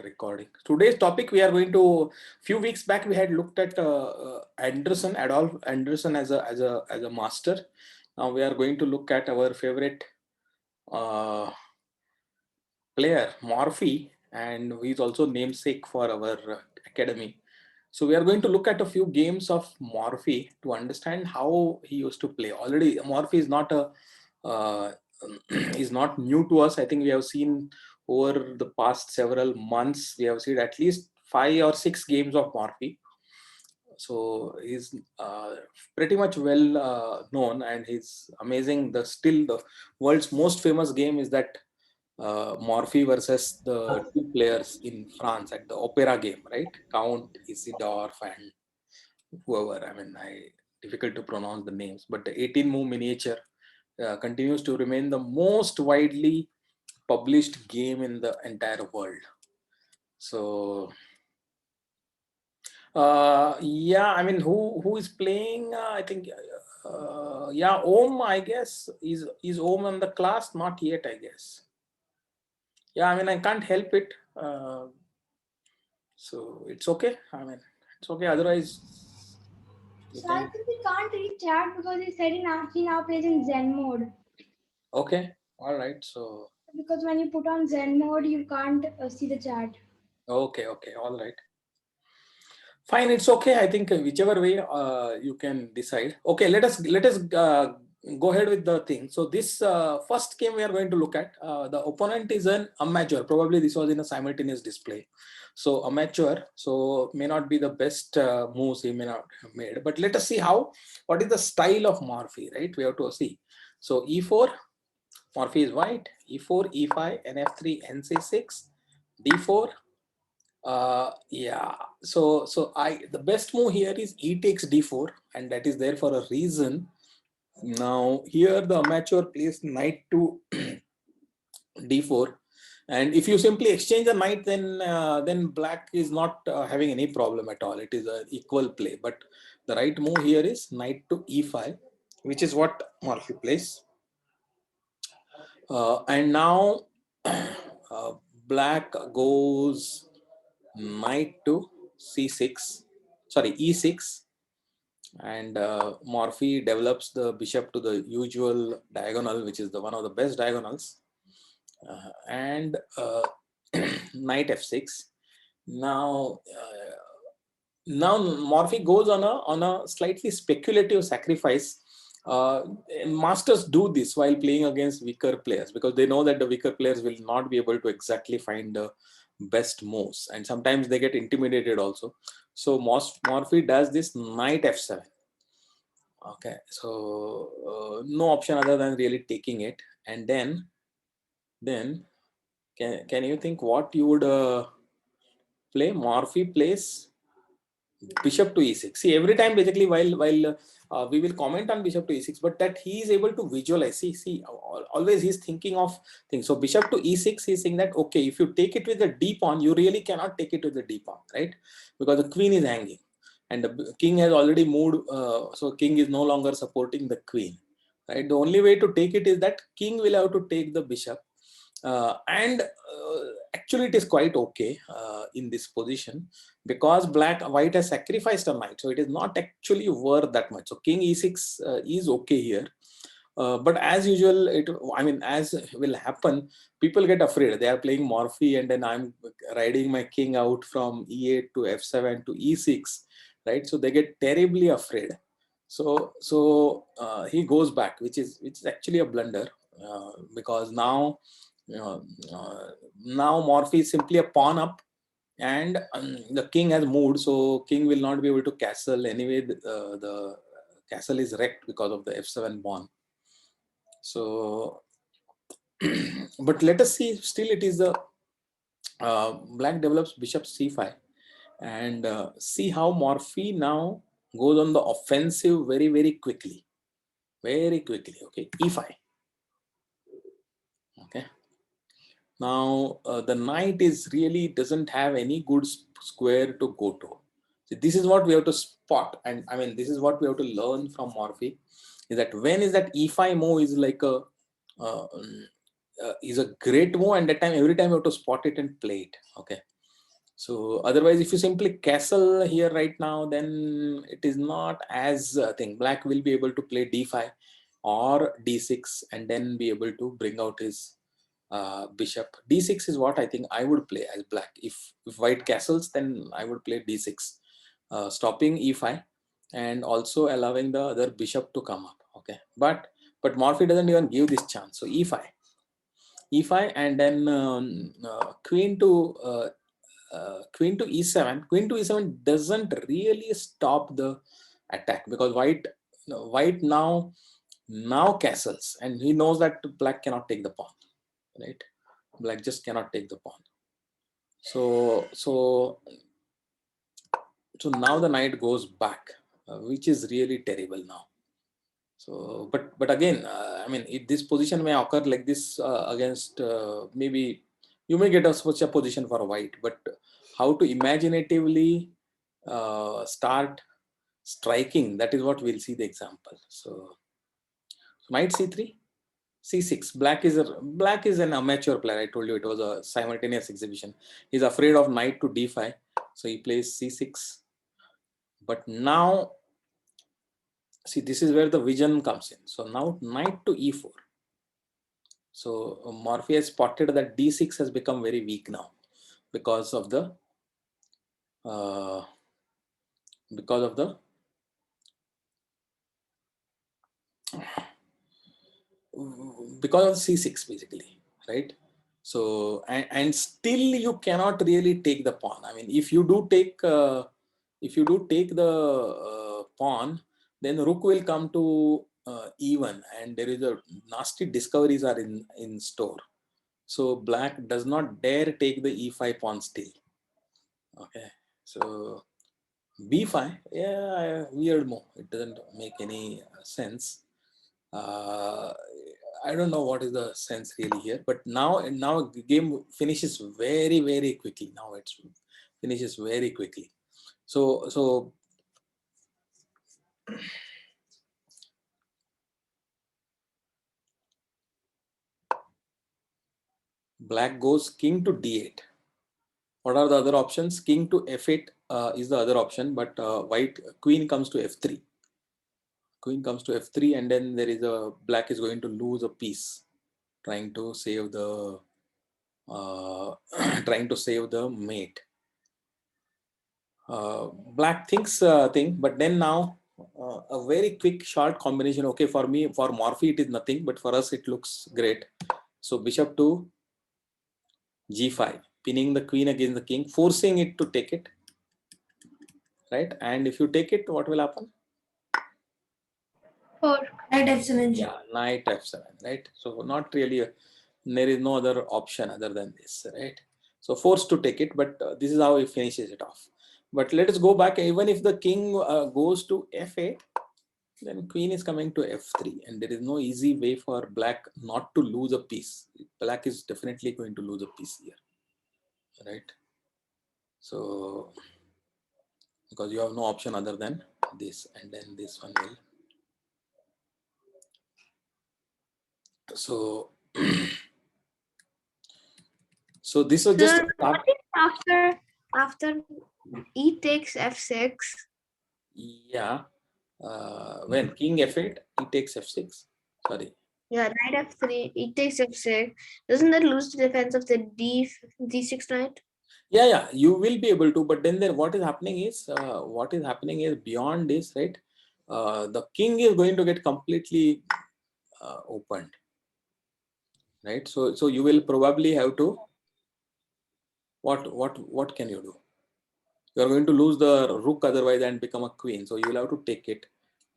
Recording. Today's topic we are going to. Few weeks back we had looked at Anderson, Adolf Anderson as a master. Now we are going to look at our favorite uh, player Morphy, and he's also namesake for our academy. So we are going to look at a few games of Morphy to understand how he used to play. Already Morphy is not a uh, is not new to us. I think we have seen over the past several months, we have seen at least 5 or 6 games of Morphy. So he's pretty much well known, and he's amazing. The still the world's most famous game is that Morphy versus the two players in France at the Opera game, right? Count Isidore and whoever. I mean, difficult to pronounce the names, but the 18 move miniature continues to remain the most widely published game in the entire world. So yeah, I mean, who is playing? I think yeah, Om. I guess is Om in the class? Not yet, I guess. Yeah, I mean, I can't help it. So it's okay. I mean, it's okay. Otherwise, you So I can. think we can't read chat because he said he now plays in Zen mode. Okay. All right. So Because when you put on Zen mode, you can't see the chat. okay. Okay. All right. Fine. It's okay. I think whichever way you can decide. Okay. Let us go ahead with the thing. So this first game we are going to look at. The opponent is an amateur. Probably this was in a simultaneous display. So amateur. So may not be the best moves he may not have made. But let us see what is the style of Morphy. Right. We have to see. So e4. Morphy is white. E4, E5, NF3, NC6, D4. Yeah. So the best move here is E takes D4, and that is there for a reason. Now here the amateur plays knight to D4, and if you simply exchange the knight, then black is not having any problem at all. It is an equal play. But the right move here is knight to E5, which is what Morphy plays. And now black goes knight to c6, sorry, e6, and Morphy develops the bishop to the usual diagonal, which is the one of the best diagonals, and knight f6. Now, now Morphy goes on a slightly speculative sacrifice. And masters do this while playing against weaker players because they know that the weaker players will not be able to exactly find the best moves, and sometimes they get intimidated also. So Morphy does this knight f7. Okay, so no option other than really taking it, and then can you think what you would play? Morphy plays bishop to e6. See, every time basically while we will comment on bishop to e6, but that he is able to visualize. See, always he's thinking of things. So bishop to e6, he's saying that okay, if you take it with the d pawn, you really cannot take it with the d pawn, right? Because the queen is hanging, and the king has already moved. So king is no longer supporting the queen, right? The only way to take it is that king will have to take the bishop, and actually it is quite okay in this position because white has sacrificed a knight, so it is not actually worth that much. So king e6 is okay here, but as usual, I mean, as will happen, people get afraid. They are playing Morphy, and then I'm riding my king out from e8 to f7 to e6, right? So they get terribly afraid. So he goes back, which is actually a blunder, because now Morphy is simply a pawn up, and the king has moved, so king will not be able to castle anyway. The castle is wrecked because of the f7 pawn. So but let us see, still it is the black develops bishop c5, and see how Morphy now goes on the offensive very quickly, okay, e5. Okay, now the knight is really doesn't have any good square to go to. So this is what we have to spot, and I mean this is what we have to learn from Morphy, is that when is that e5 move is like a is a great move, and that time every time you have to spot it and play it. Okay, So otherwise, if you simply castle here right now, then it is not as thing. Black will be able to play d5 or d6 and then be able to bring out his bishop. D6 is what I think I would play as black. If white castles, then I would play d6, stopping e5 and also allowing the other bishop to come up. Okay, but Morphy doesn't even give this chance. So e5 and then queen to e7. Queen to e7 doesn't really stop the attack because white now castles and he knows that black cannot take the pawn, right? Black just cannot take the pawn. So now the knight goes back, which is really terrible now. So but again, I mean, this position may occur like this against maybe you may get such a position for a white, but how to imaginatively start striking, that is what we'll see the example. So knight c3, c6. Black is an amateur player. I told you it was a simultaneous exhibition. He's afraid of knight to d5, so he plays c6. But now, see, this is where the vision comes in. So now knight to e4. So Morphy has spotted that d6 has become very weak now because of the uh, because of the because of c6 basically, right? So and still you cannot really take the pawn. I mean, if you do take the pawn, then rook will come to e1 and there is a nasty discoveries are in store. So black does not dare take the e5 pawn still. Okay, so b5, yeah, weird move. It doesn't make any sense. uh, I don't know what is the sense really here, but now the game finishes very quickly. Now it finishes very quickly. So black goes king to d8. What are the other options? King to f8 is the other option, but white queen comes to f3. Queen comes to f3, and then there is a black is going to lose a piece, trying to save the trying to save the mate. Black thinks thing, but then now a very quick short combination. Okay, for me, for Morphy it is nothing, but for us it looks great. So bishop to g5, pinning the queen against the king, forcing it to take it, right? And if you take it, what will happen? Knight f7. Yeah, knight f7, right? So not really there is no other option other than this, right? So forced to take it, but this is how he finishes it off. But let us go back. Even if the king goes to f8, then queen is coming to f3, and there is no easy way for black not to lose a piece. Black is definitely going to lose a piece here, right? So because you have no option other than this, and then this one will. So so this was just Sir, what is after e takes f6? yeah. When king f8, he takes f6. Sorry. Yeah, knight f3, e takes f6. Doesn't that lose the defense of the d6 knight? Yeah, you will be able to, but then what is happening is beyond this, right? The king is going to get completely opened, right? So you will probably have to what can you do? You are going to lose the rook otherwise and become a queen, so you will have to take it.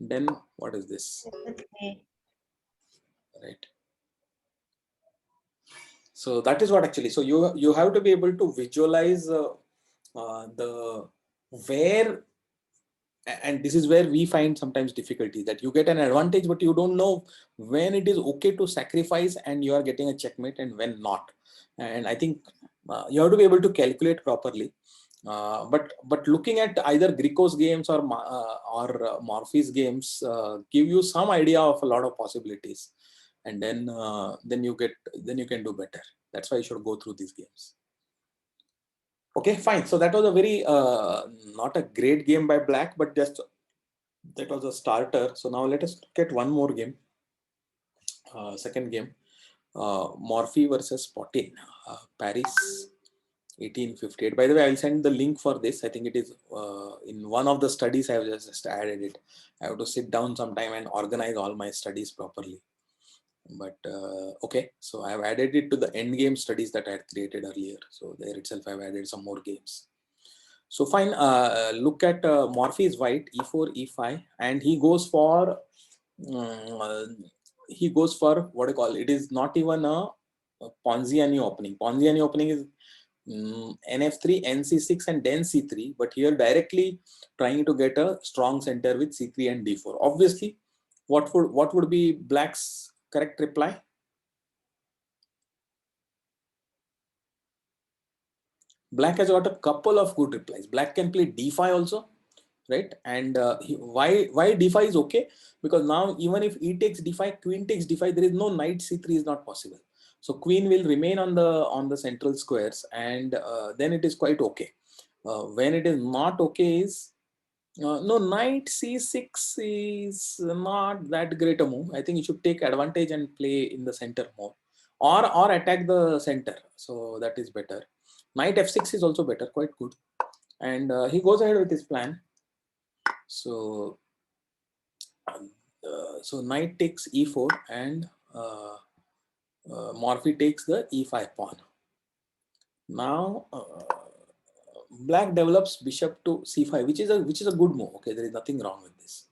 Then what is this, Okay. right? So that is what actually. So you have to be able to visualize the where, and this is where we find sometimes difficulty, that you get an advantage but you don't know when it is okay to sacrifice and you are getting a checkmate and when not. And I think you have to be able to calculate properly. But looking at either Greco's games or Morphy's games give you some idea of a lot of possibilities, and then you can do better. That's why you should go through these games. Okay, fine. So that was a very not a great game by black, but just that was a starter. So now let us look at one more game. Second game, Morphy versus Potin, Paris 1858. By the way, I'll send the link for this. I think it is in one of the studies. I have just added it. I have to sit down sometime and organize all my studies properly. But okay, so I've added it to the end game studies that I had created earlier. So there itself, I've added some more games. So fine, look at Morphy is white, e4, e5, and he goes for what I call, it is not even a Ponziani opening. Ponziani opening is nf3, nc6, and then c3, but here directly trying to get a strong center with c3 and d4. Obviously, what would be black's correct reply? Black has got a couple of good replies. Black can play d5 also, right? And why d5 is okay? Because now even if e takes d5, queen takes d5, there is no knight c3 is not possible. So queen will remain on the central squares, and then it is quite okay. When it is not okay is no, knight c6 is not that great a move. I think you should take advantage and play in the center more, or attack the center. So that is better. Knight f6 is also better, quite good. And he goes ahead with his plan. So so knight takes e4, and Morphy takes the e5 pawn. Now black develops bishop to c5, which is a good move. Okay, there is nothing wrong with this.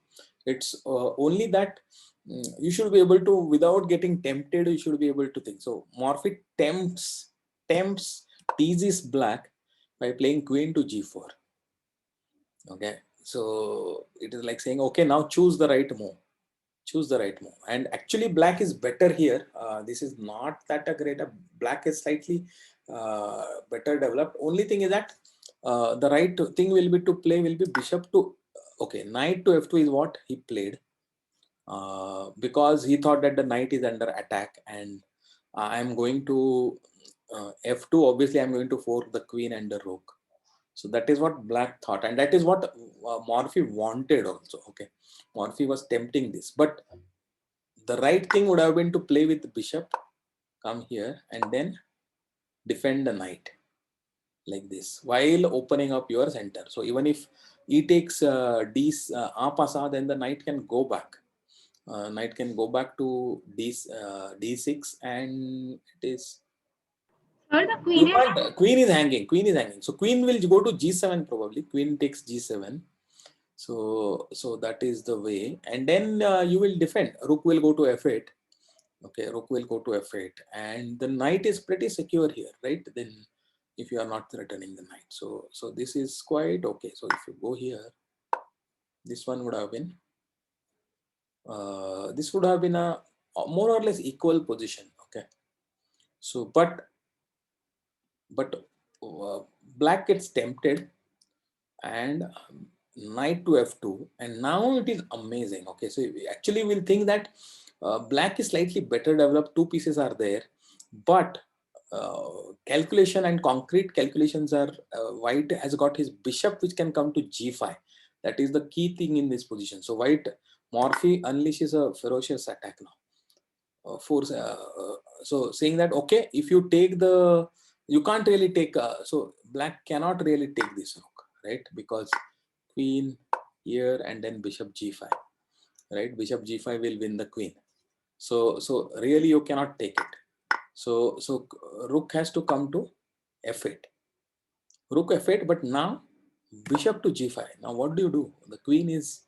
It's only that you should be able to, without getting tempted, you should be able to think. So Morphy teases black by playing queen to g4. Okay, so it is like saying, okay, now choose the right move. Choose the right move. And actually black is better here. This is not that a great, black is slightly better developed. Only thing is that the right thing will be to play will be bishop to, okay, knight to f2 is what he played, because he thought that the knight is under attack, and I'm going to f2. Obviously I'm going to fork the queen and the rook. So that is what black thought, and that is what Morphy wanted also. Okay, Morphy was tempting this, but the right thing would have been to play with the bishop, come here, and then defend the knight like this while opening up your center. So even if e takes en passant, then the knight can go back. Knight can go back to d6, and it is Sir, the queen is queen is hanging. Queen is hanging. So queen will go to g7 probably. Queen takes g7. So that is the way, and then you will defend. Rook will go to f8. Okay, rook will go to f8, and the knight is pretty secure here, right? Then if you are not threatening the knight, so this is quite okay. So if you go here, this one would have been this would have been a more or less equal position. Okay, so but black gets tempted, and knight to f2, and now it is amazing. Okay, so actually we'll think that black is slightly better developed, two pieces are there, but calculation and concrete calculations are white has got his bishop which can come to g5. That is the key thing in this position. So white, Morphy unleashes a ferocious attack now. So saying that, okay, if you take the, you can't really take, so black cannot really take this rook, right? Because queen here and then bishop g5, right? Bishop g5 will win the queen. So really you cannot take it. So rook has to come to f8. Rook f8, but now bishop to g5. Now what do you do? The queen is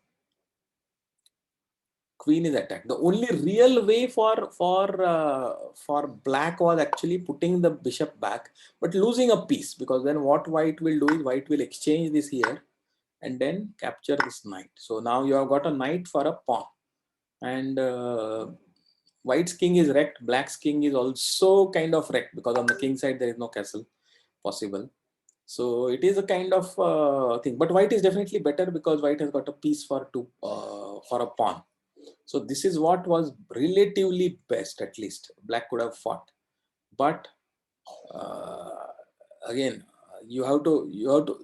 attacked. The only real way for black was actually putting the bishop back, but losing a piece, because then what white will do is white will exchange this here and then capture this knight. So now you have got a knight for a pawn, and white's king is wrecked. Black's king is also kind of wrecked, because on the king side there is no castle possible. So it is a kind of thing, but white is definitely better because white has got a piece for a pawn. So this is what was relatively best. At least black could have fought, but again, you have to.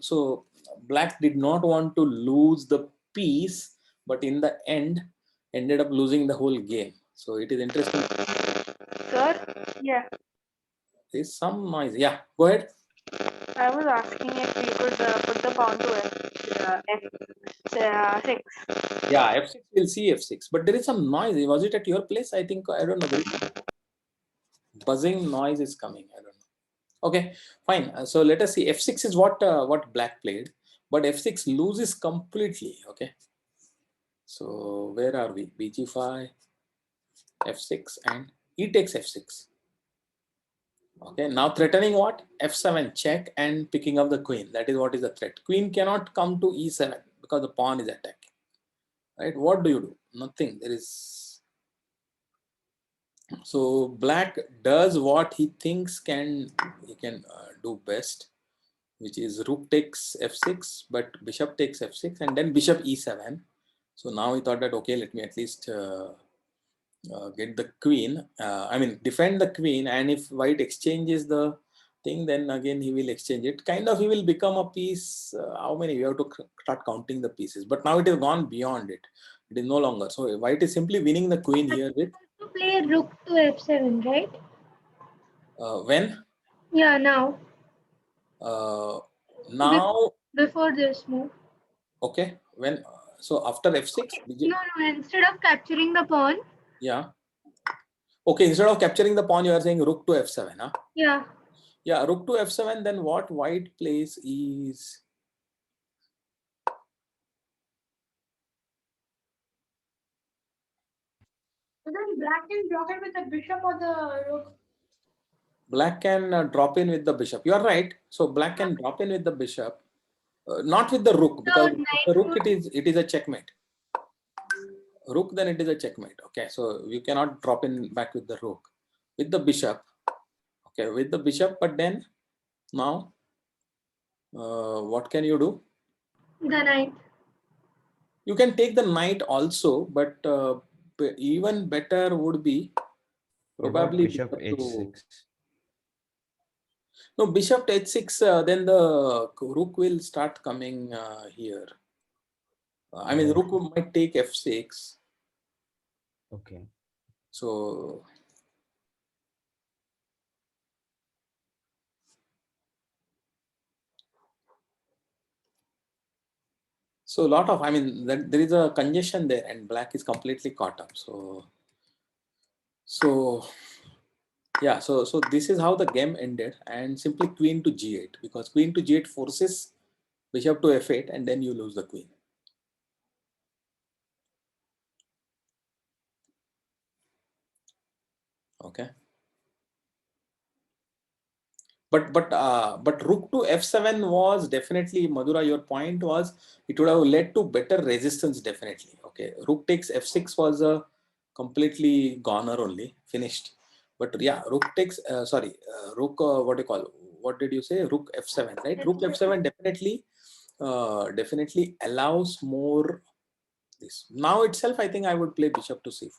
So black did not want to lose the piece, but in the end ended up losing the whole game. So it is interesting. Sir, yeah, There's some noise. Yeah, go ahead. I was asking if we could put the pawn to F6. Yeah, F6 will see F6, but there is some noise. Was it at your place? I think I don't know. Buzzing noise is coming. I don't know. Okay, fine. So let us see. F6 is what black played, but F6 loses completely. Okay. So where are we? BG5, F6, and E takes F6. Okay. Now threatening what? F7 check and picking up the queen. That is what is the threat. Queen cannot come to E7 because the pawn is attacking. Right? What do you do? Nothing. There is. So black does what he thinks he can do best, which is rook takes f6, but bishop takes f6, and then bishop e7. So now he thought that, okay, let me at least get the queen. I mean, defend the queen, and if white exchanges the thing, then again he will exchange it. Kind of, he will become a piece. How many? We have to start counting the pieces. But now it has gone beyond it. It is no longer. So white is simply winning the queen here with. To play rook to f7, right? When? Yeah, now. Now, Before this move. okay, when, so after f6, No, instead of capturing the pawn. yeah. Okay, instead of capturing the pawn, you are saying rook to f7, huh? Yeah. Yeah, rook to f7, then what white plays is, So then black can block it with the bishop or the rook. black can drop in with the bishop. You are right. So black can drop in with the bishop, not with the rook, because with the rook it is a checkmate. Rook, then it is a checkmate. Okay, so you cannot drop in back with the rook. With the bishop, okay, with the bishop, but then now, what can you do? The knight. You can take the knight also, but even better would be What about probably bishop h6? No, bishop to h6, then the rook will start coming here. I mean, rook might take f6. Okay. So, a lot of, I mean, there is a congestion there, and black is completely caught up. So yeah, so this is how the game ended, and simply queen to g8, because queen to g8 forces bishop to f8, and then you lose the queen. Okay. But rook to f7 was definitely, Madhura, your point was it would have led to better resistance, definitely. Okay, rook takes f6 was a completely goner, only finished. But yeah, rook takes rook, what do you call, what did you say, rook f7, right? Rook f7 definitely definitely allows more this. Now itself I think I would play bishop to c4.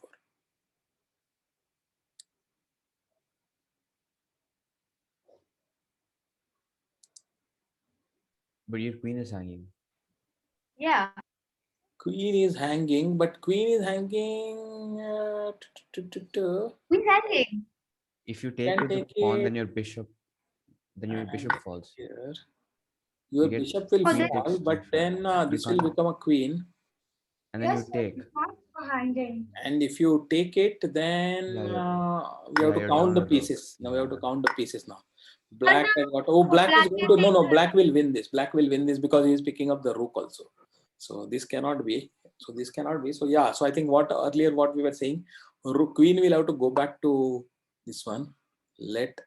But your queen is hanging. Yeah. Queen is hanging, but queen is hanging. Queen hanging. If you take with the pawn, then your bishop falls. Here, your You get bishop will queen fall, takes but g5. then You this will can't, become a queen. and then you take. Hanging. And if you take it, then we have to you're count down the a rook. pieces. Now we have to Yeah. count the pieces now. Black has got, black black is going to, can no, take black will win this. Black will win this because he is picking up the rook also. So this cannot be. So this cannot be. So yeah, so I think what earlier what we were saying, queen will have to go back to this one. Let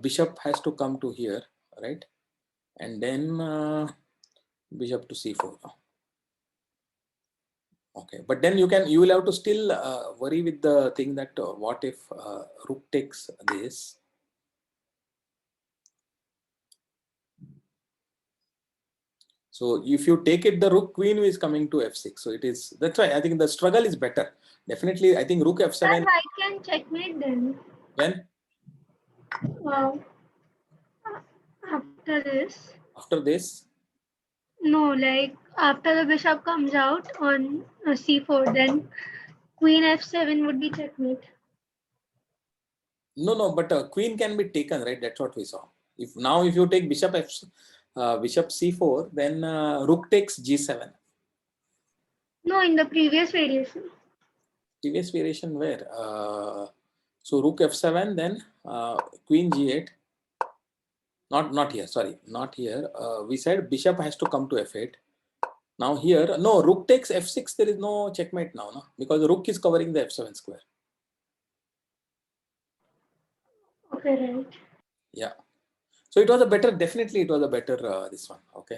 bishop has to come to here, right? And then bishop to c4. Okay, but then you will have to still worry with the thing that what if rook takes this. So if you take it, the rook queen is coming to f6. So it is, that's why I think the struggle is better. Definitely, I think rook f7. I can checkmate then. When? Uh, after this. After this, No, like after the bishop comes out on c4, then queen f7 would be checkmate. no, but queen can be taken, right? That's what we saw. If you take bishop bishop c4, then rook takes g7. No, in the previous variation. Previous variation where? So rook f7, then queen g8. Not here. Sorry, not here. We said bishop has to come to f8. Now here, no, rook takes f6. There is no checkmate now, no? Because rook is covering the f7 square. Okay, right. Yeah. So it was a better, definitely it was a better this one. Okay.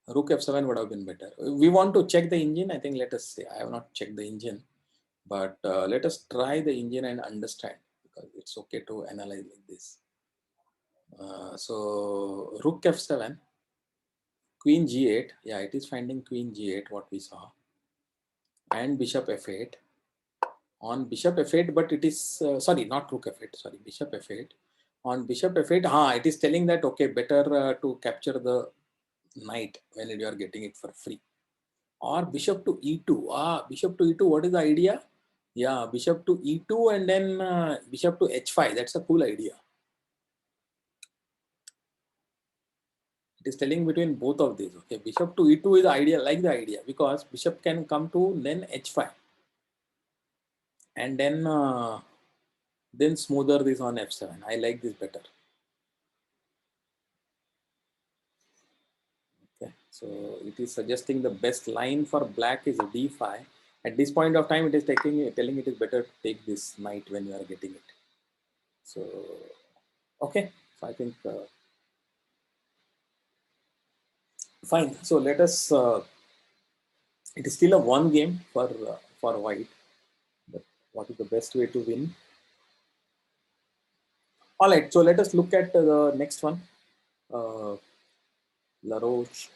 Rook f7 would have been better. We want to check the engine. I think let us say, I have not checked the engine, but let us try the engine and understand, because it's okay to analyze like this. So rook f7, queen g8. Yeah, it is finding queen g8, what we saw, and bishop f8. On bishop f8, but it is sorry, not rook f8. Sorry, bishop f8. On bishop f8, it is telling that okay, better to capture the knight when you are getting it for free. Or bishop to e2. Bishop to e2. What is the idea? Yeah, bishop to e2 and then bishop to h5. That's a cool idea. It is telling between both of these. Okay, bishop to e2 is idea, like the idea, because bishop can come to then h5, and then smoother this on f7. I like this better. Okay, so it is suggesting the best line for black is d5. At this point of time, it is telling it is better to take this knight when you are getting it. So okay, so I think fine. So let us. It is still a one game for white, but what is the best way to win? All right. So let us look at the next one. Laroche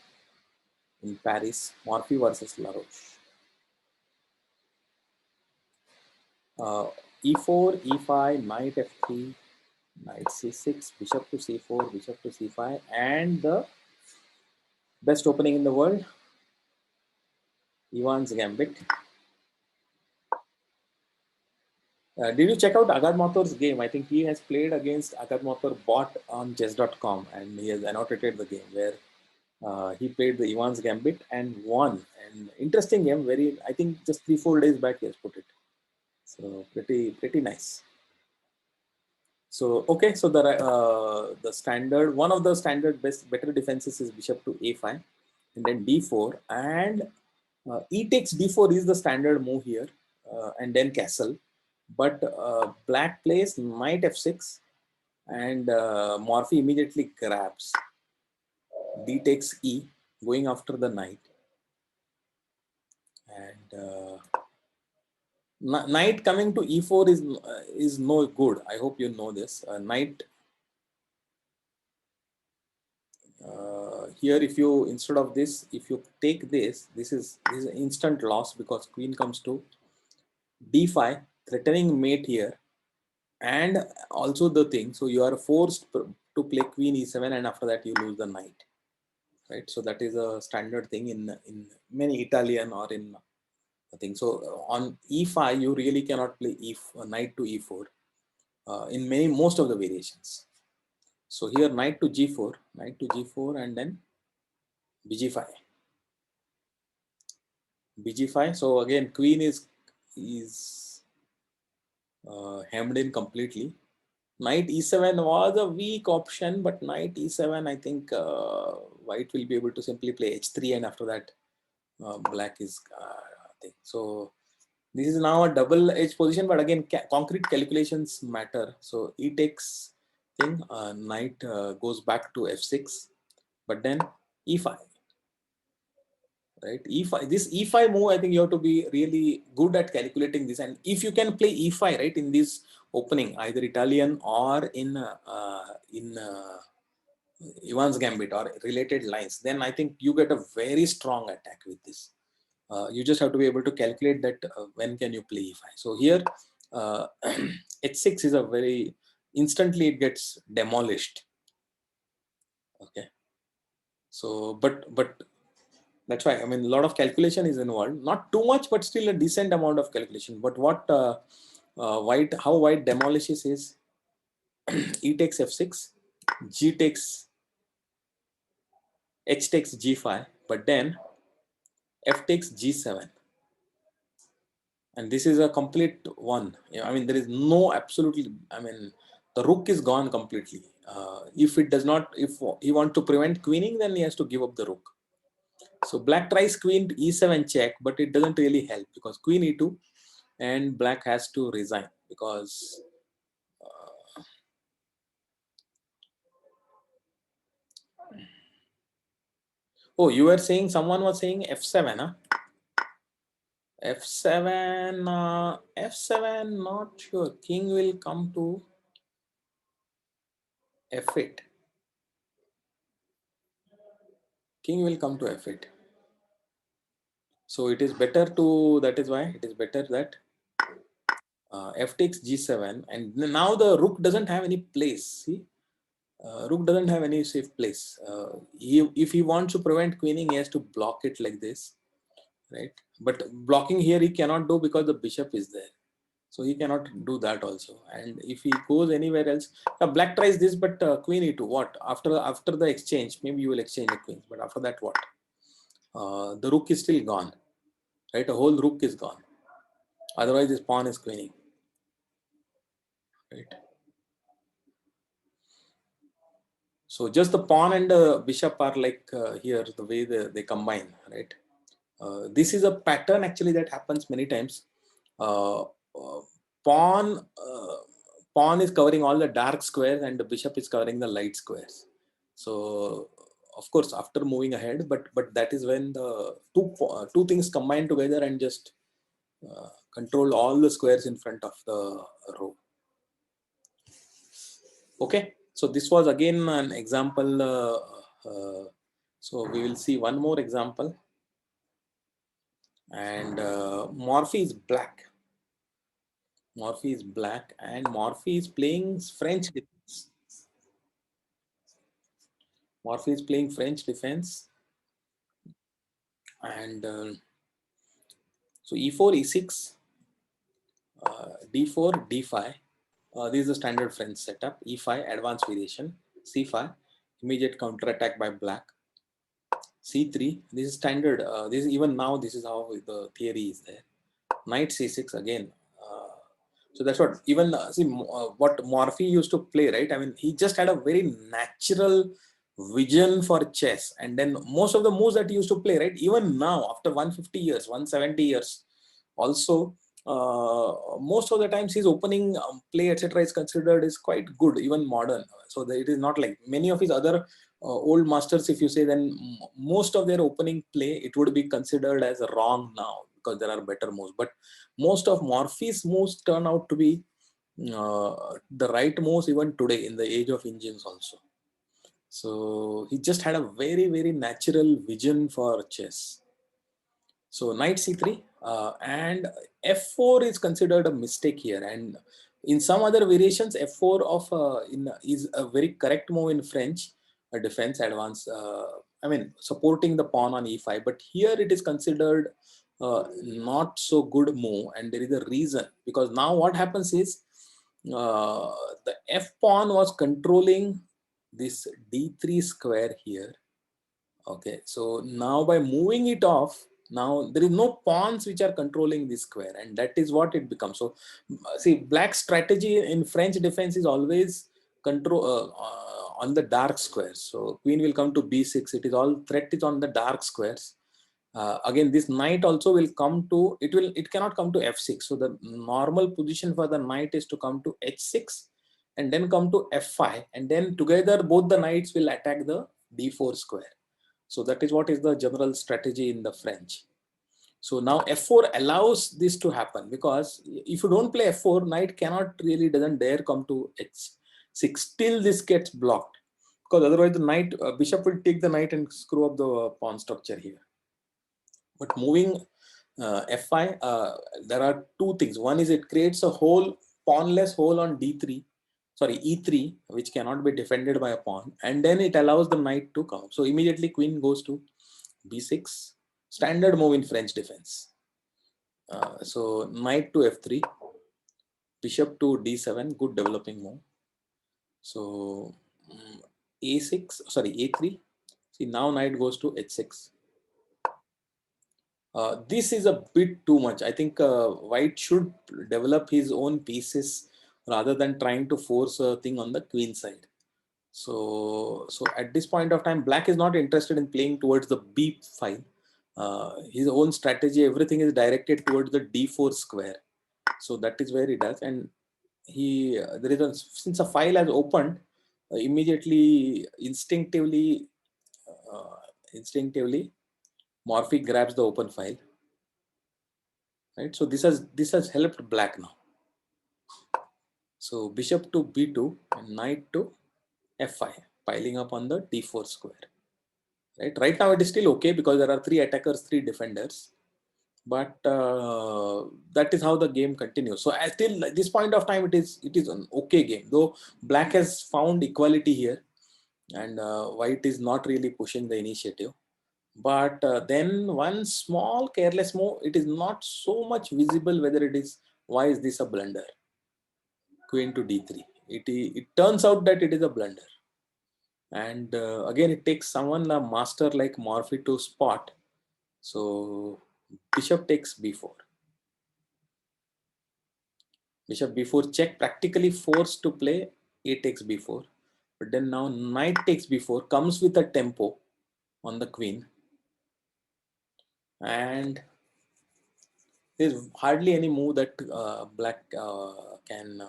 in Paris, Morphy versus Laroche. E4, E5, knight F3, knight C6, bishop to C4, bishop to C5, and the best opening in the world, Ivan's Gambit. Did you check out Agad Mathur's game? I think he has played against Agad Mathur bot on chess.com, and he has annotated the game where he played the Ivan's Gambit and won. And interesting game, I think just 3-4 days back he has put it. So pretty nice. So okay, so the standard, one of the standard better defenses is bishop to a5, and then d4, and e takes d4 is the standard move here, and then castle. But black plays knight f6, and Morphy immediately grabs. D takes e, going after the knight, and knight coming to e4 is no good. I hope you know this. Knight here, if you instead of this, if you take this is instant loss, because queen comes to d5, threatening mate here, and also the thing. So you are forced to play queen e7, and after that you lose the knight, right? So that is a standard thing in many Italian or in thing. So on e5 you really cannot play knight to e4 in most of the variations. So here knight to g4, and then bg5. bg5. So again, queen is hemmed in completely. Knight e7 was a weak option, but knight e7, I think white will be able to simply play h3, and after that black is thing. So this is now a double-edged position, but again, concrete calculations matter. So e takes thing, knight goes back to f6, but then e5. Right, e5, this e5 move, I think you have to be really good at calculating this, and if you can play e5 right in this opening, either Italian or in Ivan's Gambit or related lines, then I think you get a very strong attack with this. You just have to be able to calculate that when can you play e5. So here h6 is a very instantly it gets demolished. Okay. So, but that's why, I mean, a lot of calculation is involved. Not too much, but still a decent amount of calculation. But what how white demolishes is E takes f6, G takes H takes g5, but then F takes g7. And this is a complete one. I mean, there is no absolutely, I mean, the rook is gone completely. If it does not, if he wants to prevent queening, then he has to give up the rook. So black tries queen to e7 check, but it doesn't really help because queen e2, and black has to resign because oh, you were saying someone was saying f7, huh? f7, f7, not sure. King will come to f8. King will come to f8. So it is better to, that is why it is better that f takes g7, and now the rook doesn't have any place. See, rook doesn't have any safe place. If he wants to prevent queening, he has to block it like this, right? But blocking here he cannot do because the bishop is there. So he cannot do that also. And if he goes anywhere else, black tries this, but queen e2, what? After the exchange, maybe you will exchange the queens, but after that what? The rook is still gone, right? A whole rook is gone. Otherwise this pawn is queening, right? So just the pawn and the bishop are like here, the way they combine, right? This is a pattern actually that happens many times. Pawn pawn is covering all the dark squares and the bishop is covering the light squares. So of course after moving ahead, but that is when the two things combine together and just control all the squares in front of the row. Okay, so this was again an example. So we will see one more example, and Morphy is black. Morphy is black, and Morphy is playing French defense. Morphy is playing French defense, and so e4, e6, d4, d5. This is the standard French setup. e5, advanced variation. c5, immediate counter attack by black. c3, this is standard. This is even now. This is how the theory is there. Knight c6 again. So that's what even see what Morphy used to play, right? I mean, he just had a very natural vision for chess, and then most of the moves that he used to play, right? Even now, after 150 years, 170 years, also most of the times his opening play, etc., is considered is quite good, even modern. So it is not like many of his other old masters. If you say, then most of their opening play, it would be considered as wrong now because there are better moves. But most of Morphy's moves turn out to be the right moves even today in the age of engines also. So he just had a very, very natural vision for chess. So knight c3 and f4 is considered a mistake here, and in some other variations f4 of is a very correct move in French defense advance. I mean, supporting the pawn on e5, but here it is considered not so good move, and there is a reason, because now what happens is the f pawn was controlling this d3 square here. Okay, so now by moving it off, now there is no pawns which are controlling this square, and that is what it becomes. So see, black strategy in French defense is always control on the dark squares. So queen will come to b6. It is all threat is on the dark squares. Again, this knight also will come to, it cannot come to f6. So the normal position for the knight is to come to h6 and then come to f5, and then together both the knights will attack the d4 square. So that is what is the general strategy in the French. So now f4 allows this to happen, because if you don't play f4, knight cannot really, doesn't dare come to h6 till this gets blocked, because otherwise the knight bishop will take the knight and screw up the pawn structure here. But moving f5, there are two things. One is it creates a whole pawnless hole on d3. sorry, e3, which cannot be defended by a pawn, and then it allows the knight to come. So immediately queen goes to b6, standard move in French defense. So knight to f3, bishop to d7, good developing move. So a6, sorry, a3. See, now knight goes to h6. This is a bit too much. I think white should develop his own pieces rather than trying to force a thing on the queen side. So at this point of time, black is not interested in playing towards the b file. His own strategy, everything is directed towards the d4 square. So that is where he does, and he there is a, since a file has opened, immediately instinctively Morphy grabs the open file, right? So this has helped black now. So bishop to b2 and knight to f5, piling up on the d4 square. Right now it is still okay because there are 3 attackers, 3 defenders, but that is how the game continues. So till at this point of time, it is an okay game, though black has found equality here, and white is not really pushing the initiative. But then one small careless move, it is not so much visible whether it is, why is this a blunder? Queen to d3. It turns out that it is a blunder. And again, it takes someone, a master like Morphy, to spot. So bishop takes b4. Bishop b4 check, practically forced to play a takes b4. But then now knight takes b4 comes with a tempo on the queen. And there's hardly any move that black can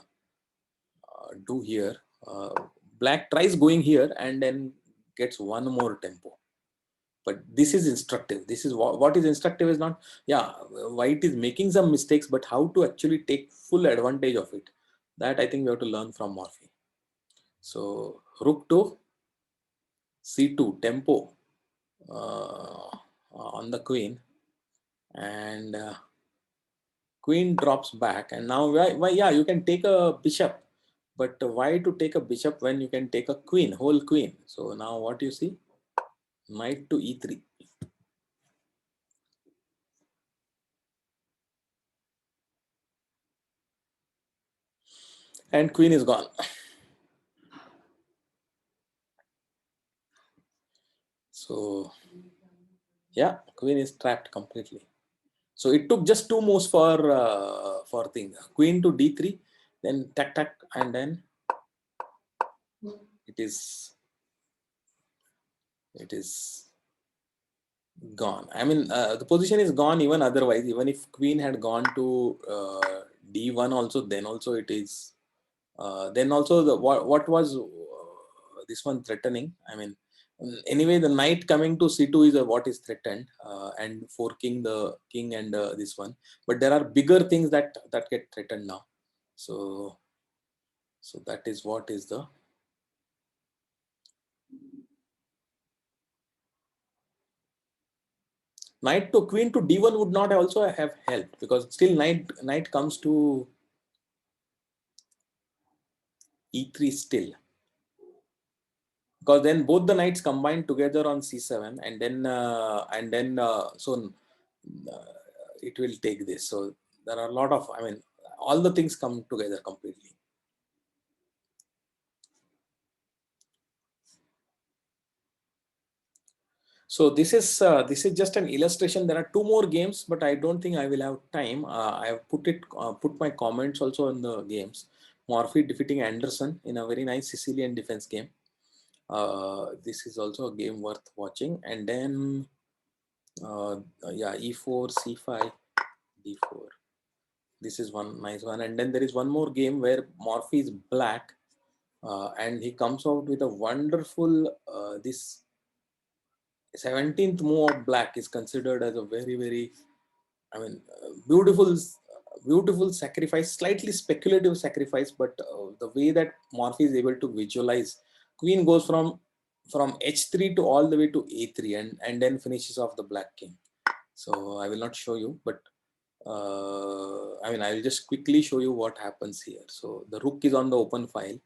do here. Black tries going here and then gets one more tempo. But this is instructive. This is what is instructive is not, yeah, white is making some mistakes, but how to actually take full advantage of it. That I think we have to learn from Morphy. So rook to c2, tempo on the queen, and queen drops back. And now why yeah, you can take a bishop, but why to take a bishop when you can take a queen, whole queen? So now what you see, knight to e3. And queen is gone. So yeah, queen is trapped completely. So it took just 2 moves for thing. Queen to d3, then tack tack, and then it is gone. I mean, the position is gone even otherwise. Even if queen had gone to d1 also, then also it is. Then also the what was this one threatening? I mean, anyway, the knight coming to c2 is what is threatened, and forking the king and this one. But there are bigger things that get threatened now. So that is what is the. Knight to queen to d1 would not also have helped, because still knight comes to e3 still, because then both the knights combine together on c7, and then so it will take this. So there are a lot of, I mean, all the things come together completely. So this is just an illustration. There are 2 more games, but I don't think I will have time. I have put my comments also in the games. Morphy defeating Anderson in a very nice Sicilian defense game. This is also a game worth watching. And then yeah, e4, c5, d4. This is one nice one. And then there is one more game where Morphy is black, and he comes out with a wonderful this 17th move of black is considered as a very, very, I mean, beautiful sacrifice, slightly speculative sacrifice, but the way that Morphy is able to visualize, queen goes from h3 to all the way to a3, and then finishes off the black king. So I will not show you, but I mean, I will just quickly show you what happens here. So the rook is on the open file,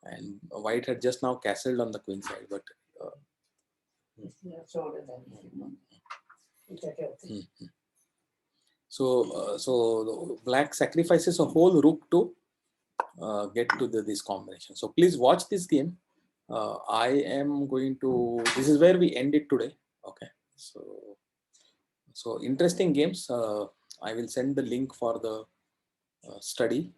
and white had just now castled on the queen side, but so black sacrifices a whole rook to get to this combination. So please watch this game. I am going to, this is where we end it today. Okay, so interesting games. I will send the link for the study